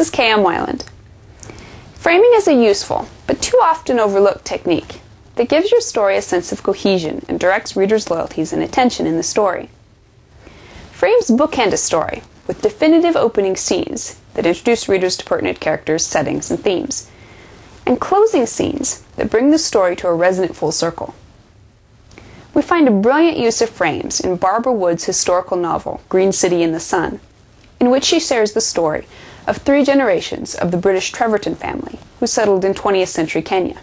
is K.M. Weiland. Framing is a useful, but too often overlooked technique that gives your story a sense of cohesion and directs readers' loyalties and attention in the story. Frames bookend a story with definitive opening scenes that introduce readers to pertinent characters, settings, and themes, and closing scenes that bring the story to a resonant full circle. We find a brilliant use of frames in Barbara Wood's historical novel, Green City in the Sun, in which she shares the story of 3 generations of the British Treverton family who settled in 20th century Kenya.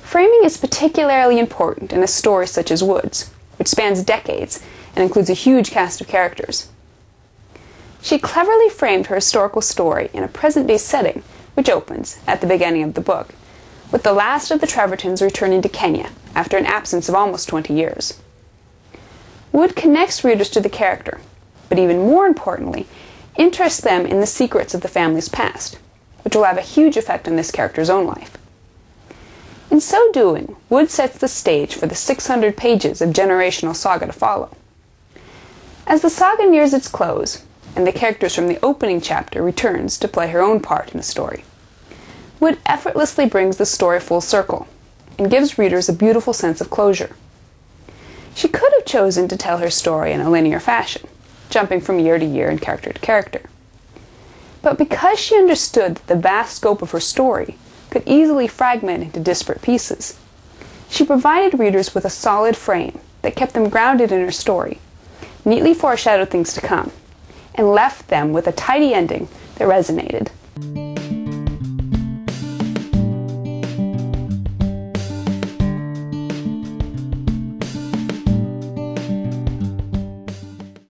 Framing is particularly important in a story such as Wood's, which spans decades and includes a huge cast of characters. She cleverly framed her historical story in a present-day setting, which opens, at the beginning of the book, with the last of the Trevertons returning to Kenya after an absence of almost 20 years. Wood connects readers to the character, but even more importantly, interests them in the secrets of the family's past, which will have a huge effect on this character's own life. In so doing, Wood sets the stage for the 600 pages of generational saga to follow. As the saga nears its close, and the characters from the opening chapter returns to play her own part in the story, Wood effortlessly brings the story full circle and gives readers a beautiful sense of closure. She could have chosen to tell her story in a linear fashion, jumping from year to year and character to character. But because she understood that the vast scope of her story could easily fragment into disparate pieces, she provided readers with a solid frame that kept them grounded in her story, neatly foreshadowed things to come, and left them with a tidy ending that resonated.